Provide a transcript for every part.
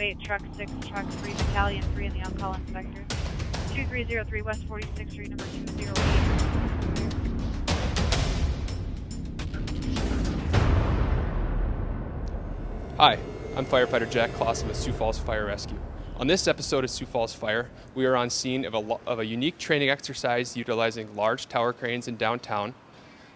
228, Truck 6, Truck 3, Battalion 3, and the on-call inspector. 2303 West 46th Street, number 208. Hi, I'm firefighter Jack Clausen with Sioux Falls Fire Rescue. On this episode of Sioux Falls Fire, we are on scene of a unique training exercise utilizing large tower cranes in downtown.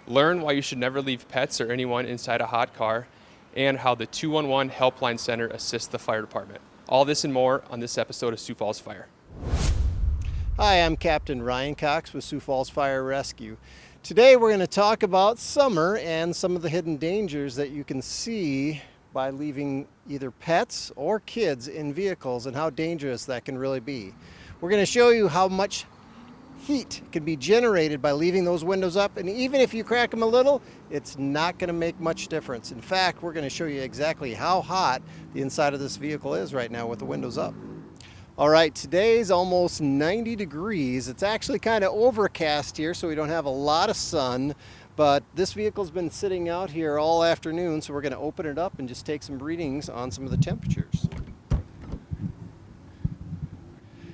Learn why you should never leave pets or anyone inside a hot car, and how the 211 Helpline Center assists the fire department. All this and more on this episode of Sioux Falls Fire. Hi, I'm Captain Ryan Cox with Sioux Falls Fire Rescue. Today we're going to talk about summer and some of the hidden dangers that you can see by leaving either pets or kids in vehicles and how dangerous that can really be. We're going to show you how much heat can be generated by leaving those windows up, and even if you crack them a little, it's not going to make much difference. In fact, we're going to show you exactly how hot the inside of this vehicle is right now with the windows up. All right, today's almost 90 degrees. It's actually kind of overcast here, so we don't have a lot of sun. But this vehicle's been sitting out here all afternoon, so we're going to open it up and just take some readings on some of the temperatures.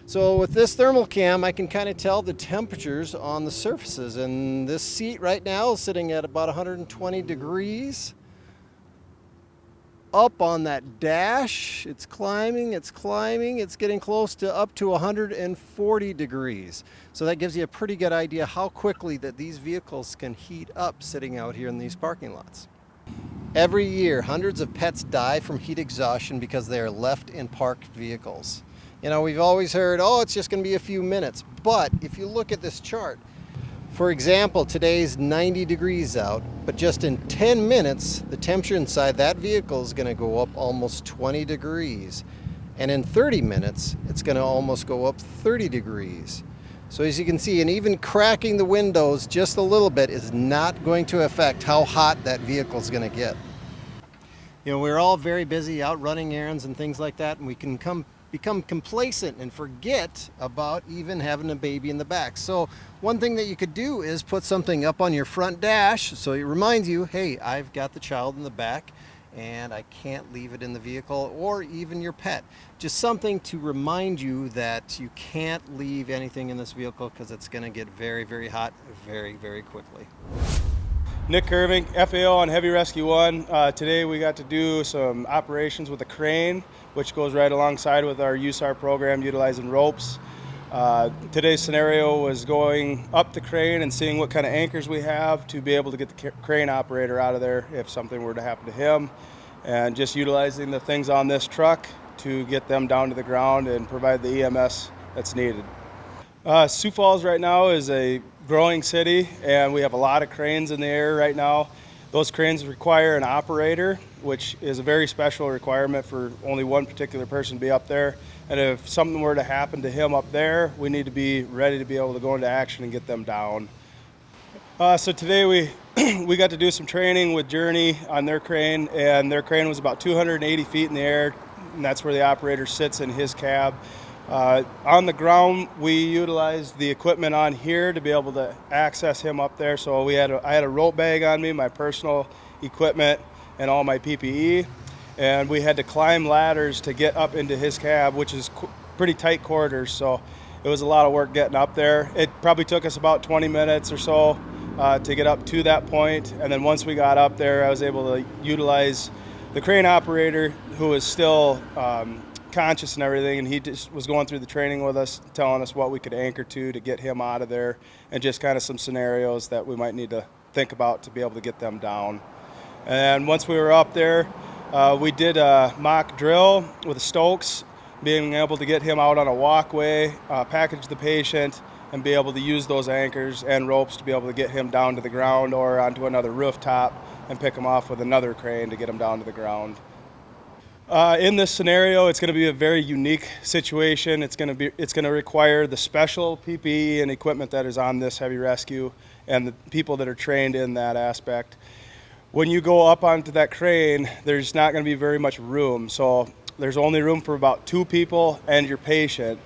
So with this thermal cam, I can kind of tell the temperatures on the surfaces. And this seat right now is sitting at about 120 degrees. Up on that dash, it's climbing, it's getting close to up to 140 degrees. So that gives you a pretty good idea how quickly that these vehicles can heat up sitting out here in these parking lots. Every year, hundreds of pets die from heat exhaustion because they are left in parked vehicles. You know, we've always heard, oh, it's just going to be a few minutes. But if you look at this chart, for example, today's 90 degrees out, but just in 10 minutes, the temperature inside that vehicle is going to go up almost 20 degrees. And in 30 minutes, it's going to almost go up 30 degrees. So as you can see, and even cracking the windows just a little bit is not going to affect how hot that vehicle is going to get. You know, we're all very busy out running errands and things like that, and we can become complacent and forget about even having a baby in the back. So one thing that you could do is put something up on your front dash so it reminds you, hey, I've got the child in the back and I can't leave it in the vehicle, or even your pet. Just something to remind you that you can't leave anything in this vehicle because it's going to get very, very hot very, very quickly. Nick Curving, FAO on Heavy Rescue 1. Today we got to do some operations with a crane, which goes right alongside with our USAR program utilizing ropes. Today's scenario was going up the crane and seeing what kind of anchors we have to be able to get the crane operator out of there if something were to happen to him, and just utilizing the things on this truck to get them down to the ground and provide the EMS that's needed. Sioux Falls right now is a growing city, and we have a lot of cranes in the air right now. Those cranes require an operator, which is a very special requirement for only one particular person to be up there. And if something were to happen to him up there, we need to be ready to be able to go into action and get them down. So today we got to do some training with Journey on their crane, and their crane was about 280 feet in the air, and that's where the operator sits in his cab. On the ground, we utilized the equipment on here to be able to access him up there. So I had a rope bag on me, my personal equipment, and all my PPE. And we had to climb ladders to get up into his cab, which is pretty tight quarters. So it was a lot of work getting up there. It probably took us about 20 minutes or so to get up to that point. And then once we got up there, I was able to utilize the crane operator, who was still conscious and everything, and he just was going through the training with us, telling us what we could anchor to get him out of there, and just kind of some scenarios that we might need to think about to be able to get them down. And once we were up there, we did a mock drill with the Stokes, being able to get him out on a walkway, package the patient, and be able to use those anchors and ropes to be able to get him down to the ground or onto another rooftop and pick him off with another crane to get him down to the ground. In this scenario, it's going to be a very unique situation. It's going to require the special PPE and equipment that is on this heavy rescue and the people that are trained in that aspect. When you go up onto that crane, there's not going to be very much room. So there's only room for about 2 people and your patient.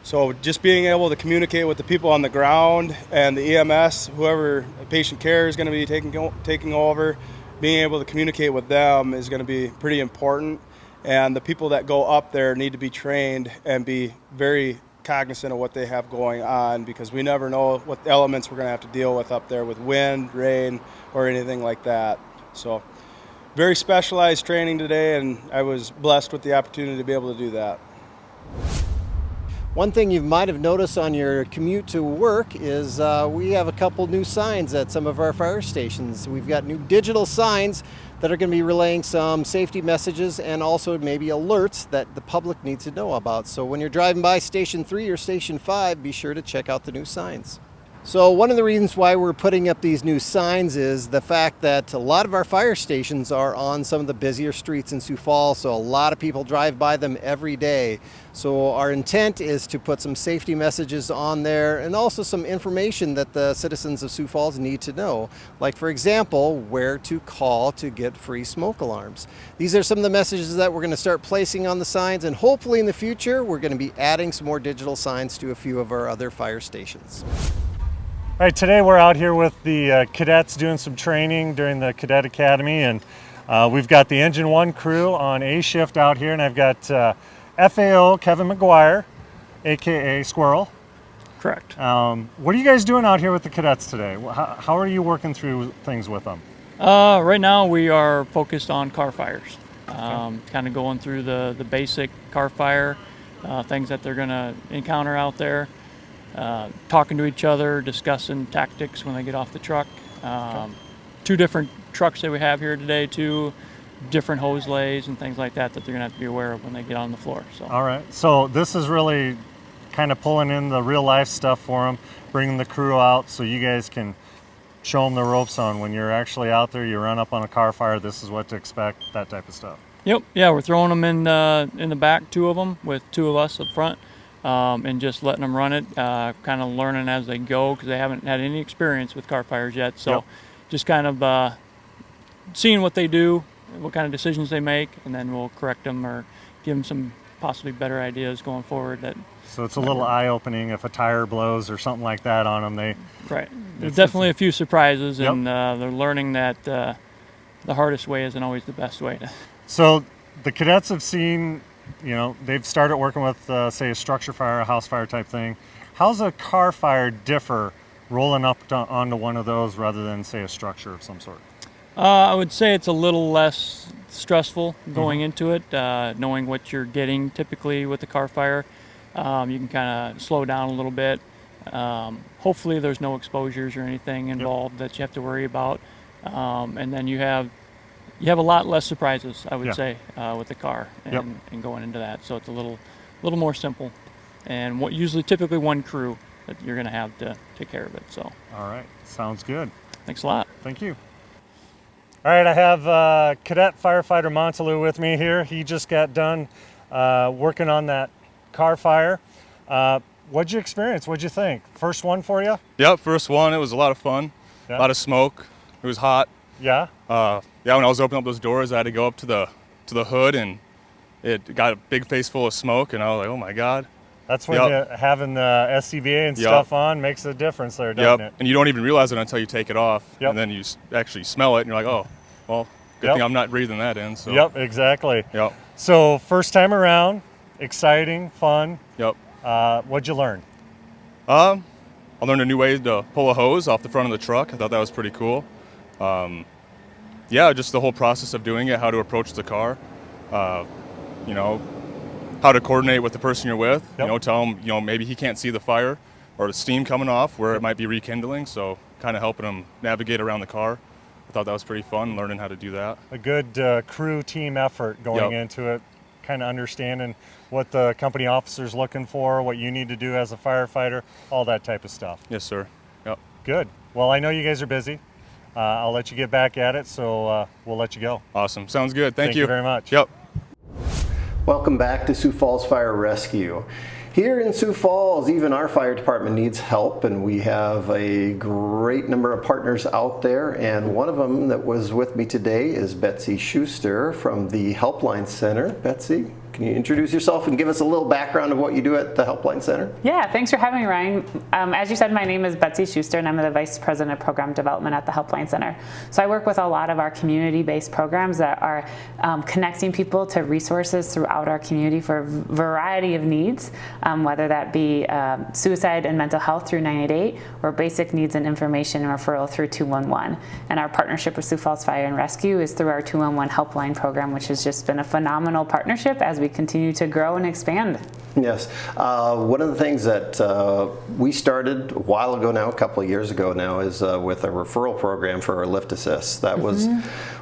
So just being able to communicate with the people on the ground and the EMS, whoever patient care is going to be taking over, being able to communicate with them is going to be pretty important. And the people that go up there need to be trained and be very cognizant of what they have going on, because we never know what elements we're going to have to deal with up there with wind, rain, or anything like that. So very specialized training today, and I was blessed with the opportunity to be able to do that. One thing you might have noticed on your commute to work is we have a couple new signs at some of our fire stations. We've got new digital signs that are going to be relaying some safety messages and also maybe alerts that the public needs to know about. So when you're driving by Station 3 or Station 5, be sure to check out the new signs. So one of the reasons why we're putting up these new signs is the fact that a lot of our fire stations are on some of the busier streets in Sioux Falls, so a lot of people drive by them every day. So our intent is to put some safety messages on there and also some information that the citizens of Sioux Falls need to know. Like, for example, where to call to get free smoke alarms. These are some of the messages that we're going to start placing on the signs, and hopefully in the future we're going to be adding some more digital signs to a few of our other fire stations. All right, today we're out here with the cadets doing some training during the Cadet Academy, and we've got the Engine 1 crew on A shift out here, and I've got FAO Kevin McGuire, aka Squirrel. Correct. What are you guys doing out here with the cadets today? How are you working through things with them? Right now we are focused on car fires. Kind of going through the basic car fire, things that they're going to encounter out there. Talking to each other, discussing tactics when they get off the truck. Two different trucks that we have here today, two different hose lays and things like that they're going to have to be aware of when they get on the floor. So. All right, so this is really kind of pulling in the real life stuff for them, bringing the crew out so you guys can show them the ropes on when you're actually out there, you run up on a car fire, this is what to expect, that type of stuff. Yep, yeah, we're throwing them in the back, two of them, with two of us up front. And just letting them run it, kind of learning as they go, because they haven't had any experience with car fires yet. So Yep. Just kind of seeing what they do, what kind of decisions they make, and then we'll correct them or give them some possibly better ideas going forward. So it's a little eye-opening if a tire blows or something like that on them. Right. There's definitely a few surprises, Yep. and they're learning that the hardest way isn't always the best way. So the cadets have seen, you know, they've started working with, say, a structure fire, a house fire type thing. How's a car fire differ rolling up onto one of those rather than, say, a structure of some sort? I would say it's a little less stressful going into it, knowing what you're getting typically with the car fire. You can kind of slow down a little bit. Hopefully there's no exposures or anything involved that you have to worry about. And then you have a lot less surprises, I would say, with the car and going into that. So it's a little more simple, and typically one crew that you're going to have to take care of it. So. All right, sounds good. Thanks a lot. Thank you. All right, I have Cadet Firefighter Montalou with me here. He just got done working on that car fire. What'd you experience? What'd you think? First one for you? Yep, first one. It was a lot of fun. Yeah. A lot of smoke. It was hot. Yeah. Yeah, when I was opening up those doors, I had to go up to the hood, and it got a big face full of smoke, and I was like, oh my God. That's when having the SCBA and stuff on makes a difference there, doesn't it? And you don't even realize it until you take it off, Yep. and then you actually smell it, and you're like, oh, well, good thing I'm not breathing that in. So. Yep, exactly. Yep. So first time around, exciting, fun. Yep. What'd you learn? I learned a new way to pull a hose off the front of the truck. I thought that was pretty cool. Yeah, just the whole process of doing it, how to approach the car, you know, how to coordinate with the person you're with, you know, tell him, you know, maybe he can't see the fire or the steam coming off where it might be rekindling, so kind of helping him navigate around the car. I thought that was pretty fun, learning how to do that. A good crew team effort going into it, kind of understanding what the company officer's looking for, what you need to do as a firefighter, all that type of stuff. Yes, sir. Yep. Good. Well, I know you guys are busy. I'll let you get back at it, so we'll let you go. Awesome. Sounds good. Thank you very much. Yep. Welcome back to Sioux Falls Fire Rescue. Here in Sioux Falls, even our fire department needs help, and we have a great number of partners out there, and one of them that was with me today is Betsy Schuster from the Helpline Center. Betsy, can you introduce yourself and give us a little background of what you do at the Helpline Center? Yeah, thanks for having me, Ryan. As you said, my name is Betsy Schuster, and I'm the Vice President of Program Development at the Helpline Center. So I work with a lot of our community-based programs that are connecting people to resources throughout our community for a variety of needs, whether that be suicide and mental health through 988, or basic needs and information and referral through 211. And our partnership with Sioux Falls Fire and Rescue is through our 211 Helpline program, which has just been a phenomenal partnership as we continue to grow and expand. Yes. One of the things that we started a while ago now, a couple of years ago now, is with a referral program for our lift assist. That was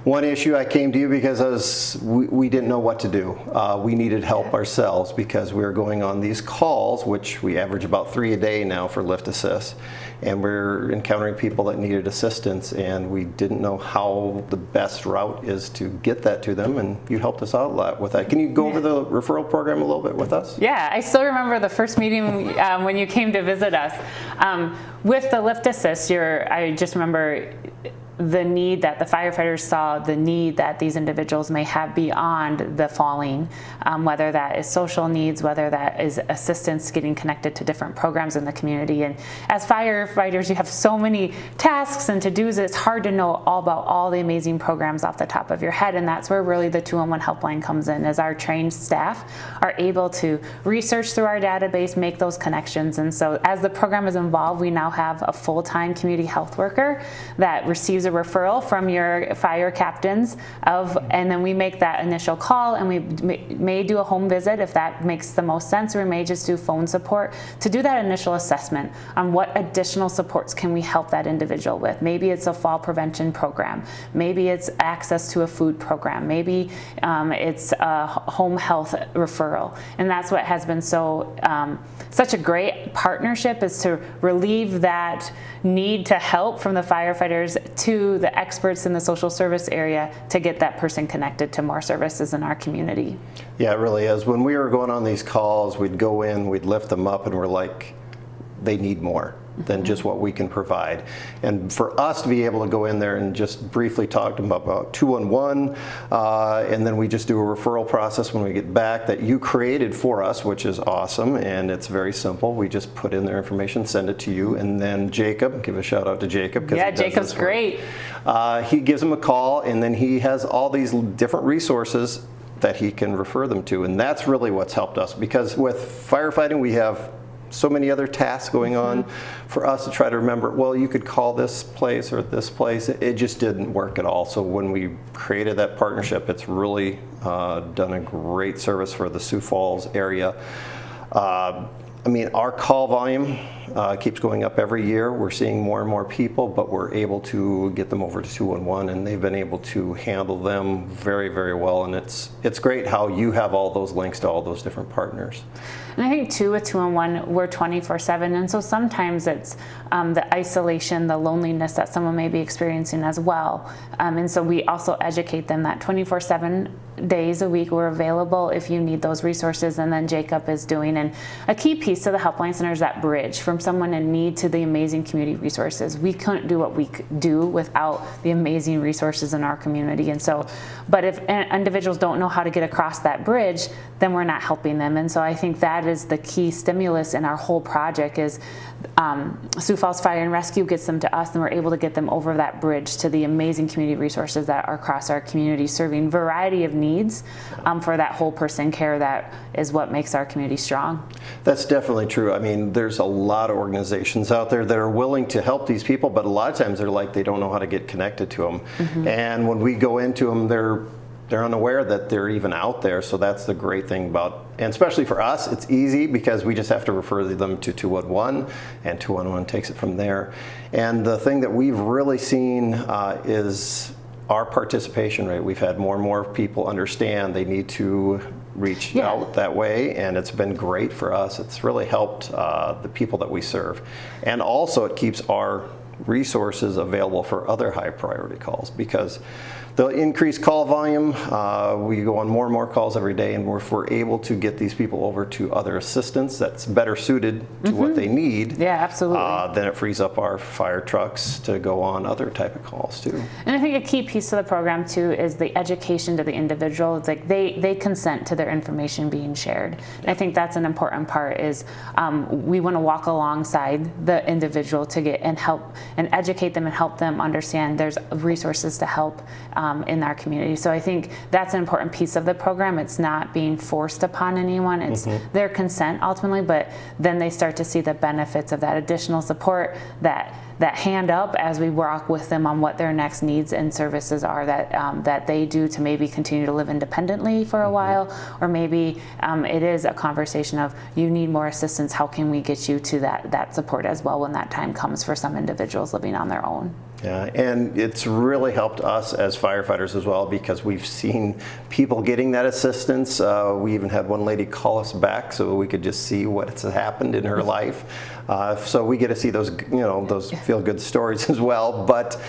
one issue. I came to you because we didn't know what to do. We needed help ourselves because we were going on these calls, which we average about 3 a day now for lift assist. And we're encountering people that needed assistance, and we didn't know how the best route is to get that to them, and you helped us out a lot with that. Can you go over the referral program a little bit with us? Yeah, I still remember the first meeting when you came to visit us. With the lift assist, I just remember the need that the firefighters saw, the need that these individuals may have beyond the falling, whether that is social needs, whether that is assistance getting connected to different programs in the community. And as firefighters, you have so many tasks and to-dos, it's hard to know all about all the amazing programs off the top of your head. And that's where really the 211 Helpline comes in, as our trained staff are able to research through our database, make those connections. And so as the program is involved, we now have a full-time community health worker that receives a referral from your fire captains and then we make that initial call, and we may do a home visit if that makes the most sense, or we may just do phone support to do that initial assessment on what additional supports can we help that individual with. Maybe it's a fall prevention program, maybe it's access to a food program, maybe it's a home health referral. And that's what has been such a great partnership, is to relieve that need to help from the firefighters to the experts in the social service area to get that person connected to more services in our community. Yeah, it really is. When we were going on these calls, we'd go in, we'd lift them up, and we're like, they need more than just what we can provide. And for us to be able to go in there and just briefly talk to them about 211, and then we just do a referral process when we get back that you created for us, which is awesome, and it's very simple. We just put in their information, send it to you, and then Jacob, give a shout out to Jacob. Yeah, Jacob's great. He gives them a call, and then he has all these different resources that he can refer them to, and that's really what's helped us, because with firefighting we have so many other tasks going on. For us to try to remember, well, you could call this place or this place, it just didn't work at all. So when we created that partnership, it's really done a great service for the Sioux Falls area. I mean, our call volume keeps going up every year. We're seeing more and more people, but we're able to get them over to 211, and they've been able to handle them very, very well. And it's great how you have all those links to all those different partners. And I think too, with 211, we're 24/7, and so sometimes it's the isolation, the loneliness that someone may be experiencing as well. And so we also educate them that 24/7 days a week we're available if you need those resources. And then Jacob is doing, and a key piece to the Helpline Center is that bridge from someone in need to the amazing community resources. We couldn't do what we do without the amazing resources in our community. And so, but if individuals don't know how to get across that bridge, then we're not helping them. And so I think that is the key stimulus in our whole project, is Sioux Falls Fire and Rescue gets them to us, and we're able to get them over that bridge to the amazing community resources that are across our community, serving variety of needs for that whole person care. That is what makes our community strong. That's definitely true. I mean, there's a lot of organizations out there that are willing to help these people, but a lot of times they're like, they don't know how to get connected to them. And when we go into them, they're unaware that they're even out there. So that's the great thing about, and especially for us, it's easy because we just have to refer them to 211, and 211 takes it from there. And the thing that we've really seen is our participation rate. We've had more and more people understand they need to reach out that way, and it's been great for us. It's really helped the people that we serve. And also it keeps our resources available for other high priority calls, because They'll increase call volume. We go on more and more calls every day, and if we're able to get these people over to other assistance that's better suited to what they need, yeah, absolutely. Then it frees up our fire trucks to go on other type of calls too. And I think a key piece of the program too is the education to the individual. It's like they consent to their information being shared. And I think that's an important part is we want to walk alongside the individual to get and help and educate them and help them understand there's resources to help in our community. So I think that's an important piece of the program. It's not being forced upon anyone. It's their consent ultimately, but then they start to see the benefits of that additional support, that hand up as we work with them on what their next needs and services are that they do to maybe continue to live independently for a while, or maybe it is a conversation of you need more assistance, how can we get you to that support as well when that time comes for some individuals living on their own. Yeah, and it's really helped us as firefighters as well, because we've seen people getting that assistance. We even had one lady call us back so we could just see what's happened in her life. So we get to see those, those feel-good stories as well. But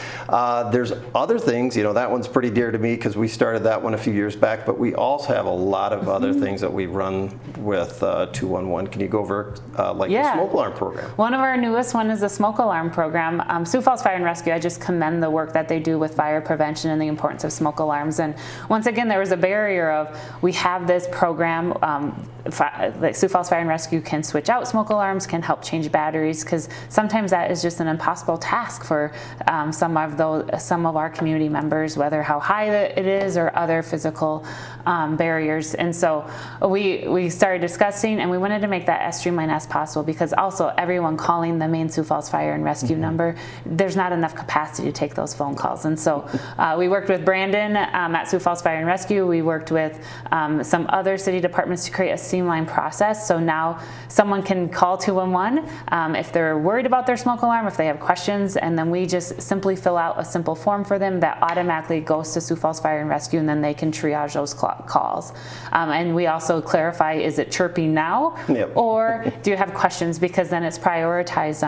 there's other things, that one's pretty dear to me because we started that one a few years back. But we also have a lot of other things that we run with 211. Can you go over the smoke alarm program? One of our newest one is the smoke alarm program. Sioux Falls Fire and Rescue, I just commend the work that they do with fire prevention and the importance of smoke alarms. And once again, there was a barrier of we have this program. Like Sioux Falls Fire and Rescue can switch out smoke alarms, can help change batteries, because sometimes that is just an impossible task for some of our community members, whether how high it is or other physical barriers. And so we started discussing, and we wanted to make that as streamlined as possible, because also everyone calling the main Sioux Falls Fire and Rescue number, there's not enough capacity to take those phone calls. And so we worked with Brandon at Sioux Falls Fire and Rescue. We worked with some other city departments to create a streamlined process. So now someone can call 211 if they're worried about their smoke alarm, if they have questions, and then we just simply fill out a simple form for them that automatically goes to Sioux Falls Fire and Rescue, and then they can triage those calls. And we also clarify, is it chirping now? Yep. Or do you have questions? Because then it's prioritized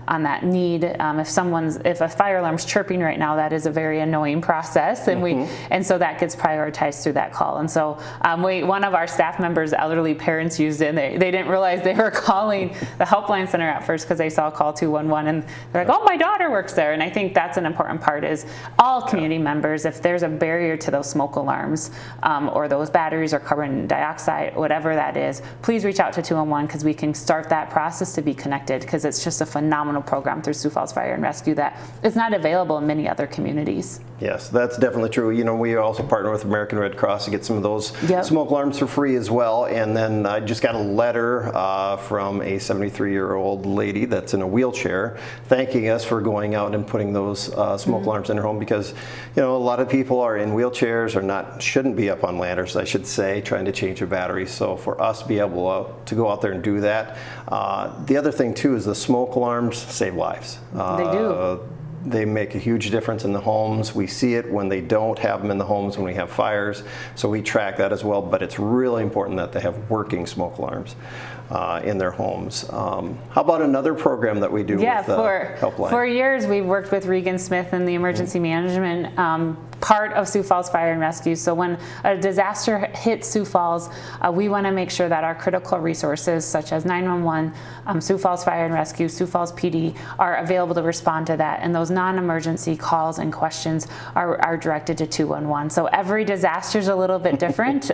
on that need. If a fire alarm's chirping right now, that is a very annoying process, and so that gets prioritized through that call. And so one of our staff members, elderly parents, used it, and they didn't realize they were calling the Helpline Center at first because they saw call 211, and they're like, oh, my daughter works there. And I think that's an important part, is all community members, if there's a barrier to those smoke alarms or those batteries or carbon dioxide, whatever that is, please reach out to 211, because we can start that process to be connected, because it's just a phenomenal program through Sioux Falls Fire and Rescue that is not available in many other communities. Yes, that's definitely true. We also partner with American Red Cross to get some of those smoke alarms for free as well. And then I just got a letter from a 73-year-old lady that's in a wheelchair thanking us for going out and putting those smoke alarms in her home, because a lot of people are in wheelchairs or shouldn't be up on ladders, I should say, trying to change their batteries. So for us to be able to go out there and do that. The other thing too is the smoke alarms save lives. They do. They make a huge difference in the homes. We see it when they don't have them in the homes, when we have fires. So we track that as well. But it's really important that they have working smoke alarms in their homes. How about another program that we do with Helpline? For years, we've worked with Regan Smith in the emergency management part of Sioux Falls Fire and Rescue. So when a disaster hits Sioux Falls, we want to make sure that our critical resources, such as 911, Sioux Falls Fire and Rescue, Sioux Falls PD, are available to respond to that. And those non-emergency calls and questions are directed to 211. So every disaster is a little bit different,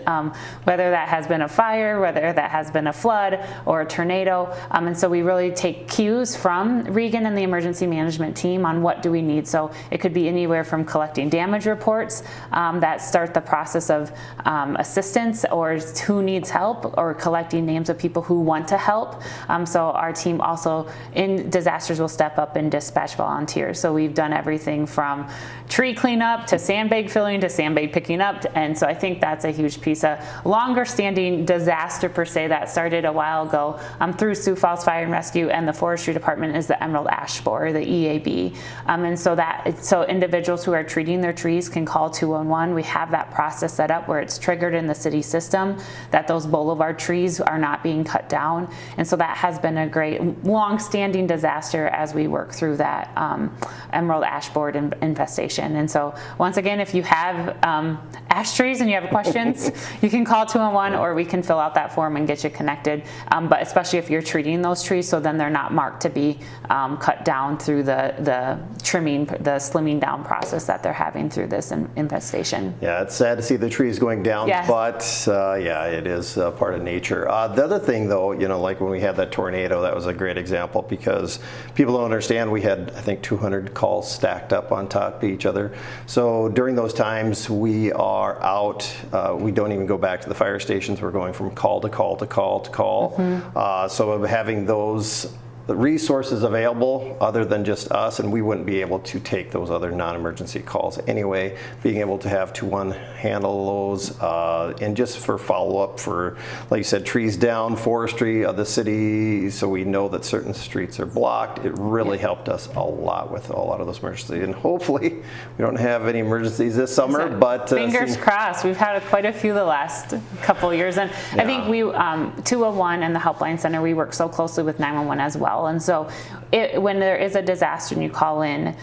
whether that has been a fire, whether that has been a flood or a tornado. And so we really take cues from Regan and the emergency management team on what do we need. So it could be anywhere from collecting damage reports that start the process of assistance, or who needs help, or collecting names of people who want to help. So our team also in disasters will step up and dispatch volunteers. So we've done everything from tree cleanup to sandbag filling to sandbag picking up. And so I think that's a huge piece. A longer standing disaster per se that started a while ago through Sioux Falls Fire and Rescue and the Forestry Department is the emerald ash borer, the EAB. And so individuals who are treating their trees communities can call 211. We have that process set up where it's triggered in the city system that those boulevard trees are not being cut down. And so that has been a great long-standing disaster as we work through that emerald ash borer infestation. And so once again, if you have ash trees and you have questions, you can call 211, or we can fill out that form and get you connected. But especially if you're treating those trees, so then they're not marked to be cut down through the trimming, the slimming down process that they're having through this infestation. Yeah, it's sad to see the trees going down, Yes. but yeah, it is part of nature. The other thing though, you know, like when we had that tornado, that was a great example because people don't understand, we had, I think, 200 calls stacked up on top of each other. So during those times, we are out, we don't even go back to the fire stations, we're going from call to call to call to call. So having those resources available other than just us, and we wouldn't be able to take those other non-emergency calls anyway, being able to have 211 handle those, and just for follow-up for, like you said, trees down, forestry of the city, so we know that certain streets are blocked. It really helped us a lot with a lot of those emergencies, and hopefully we don't have any emergencies this summer, but fingers crossed. We've had quite a few the last couple of years, and I think we 211 and the Helpline Center, we work so closely with 911 as well. And so when there is a disaster and you call in,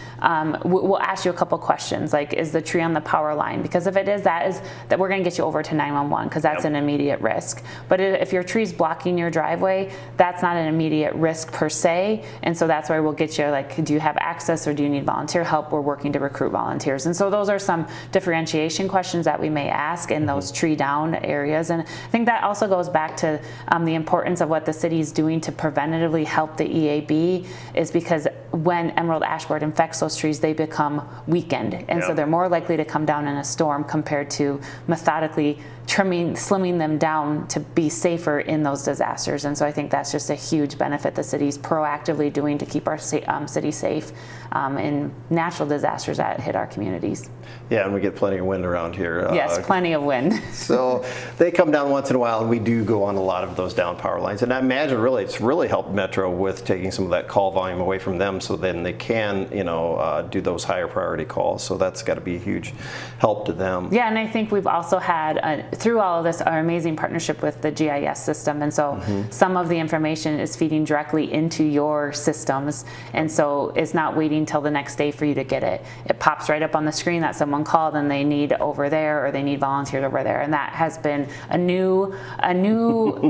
we'll ask you a couple questions, like, is the tree on the power line? Because if it is, that we're going to get you over to 911 because that's an immediate risk. But if your tree's blocking your driveway, that's not an immediate risk per se. And so that's where we'll get you, like, do you have access or do you need volunteer help? We're working to recruit volunteers. And so those are some differentiation questions that we may ask in those tree down areas. And I think that also goes back to the importance of what the city's doing to preventatively help the EAB, is because when emerald ash borer infects those trees, they become weakened, and so they're more likely to come down in a storm compared to methodically slimming them down to be safer in those disasters. And so I think that's just a huge benefit the city's proactively doing to keep our city safe in natural disasters that hit our communities. Yeah, and we get plenty of wind around here. Yes, plenty of wind. So they come down once in a while, and we do go on a lot of those down power lines. And I imagine really it's really helped Metro with taking some of that call volume away from them, so then they can, you know, do those higher priority calls. So that's got to be a huge help to them. Yeah, and I think we've also had, through all of this, our amazing partnership with the GIS system. And so some of the information is feeding directly into your systems. And so it's not waiting till the next day for you to get it. It pops right up on the screen that someone called and they need over there, or they need volunteers over there. And that has been a new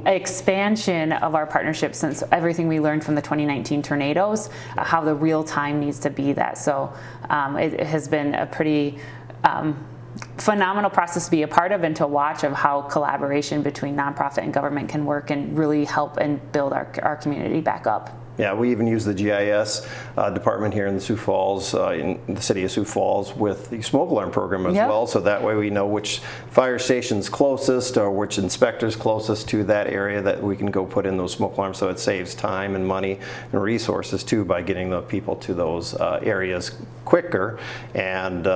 expansion of our partnership since everything we learned from the 2019 tornadoes, how the real time needs to be that. So it has been a pretty phenomenal process to be a part of and to watch of how collaboration between nonprofit and government can work and really help and build our community back up. Yeah, we even use the GIS department here in the Sioux Falls, in the city of Sioux Falls, with the smoke alarm program as well. So that way we know which fire station's closest or which inspector's closest to that area that we can go put in those smoke alarms. So it saves time and money and resources too by getting the people to those areas quicker. And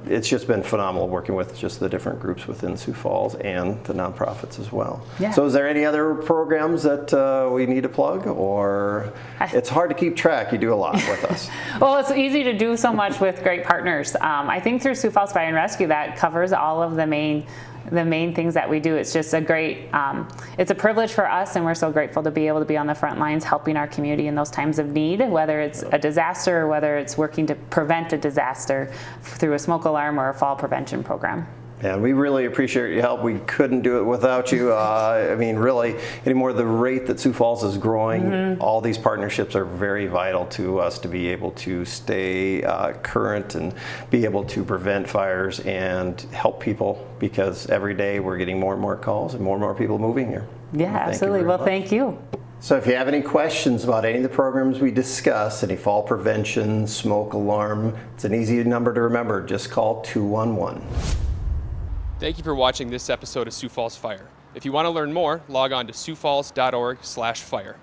it's just been phenomenal working with just the different groups within Sioux Falls and the nonprofits as well. Yeah. So is there any other programs that we need to plug, or? It's hard to keep track. You do a lot with us. Well, it's easy to do so much with great partners. I think through Sioux Falls Fire and Rescue, that covers all of the main things that we do. It's just a great, it's a privilege for us, and we're so grateful to be able to be on the front lines helping our community in those times of need, whether it's a disaster or whether it's working to prevent a disaster through a smoke alarm or a fall prevention program. And we really appreciate your help. We couldn't do it without you. I mean, really, anymore, the rate that Sioux Falls is growing, all these partnerships are very vital to us to be able to stay current and be able to prevent fires and help people, because every day we're getting more and more calls and more people moving here. Yeah, absolutely. Well, thank you. So if you have any questions about any of the programs we discuss, any fall prevention, smoke alarm, it's an easy number to remember. Just call 211. Thank you for watching this episode of Sioux Falls Fire. If you want to learn more, log on to siouxfalls.org/fire.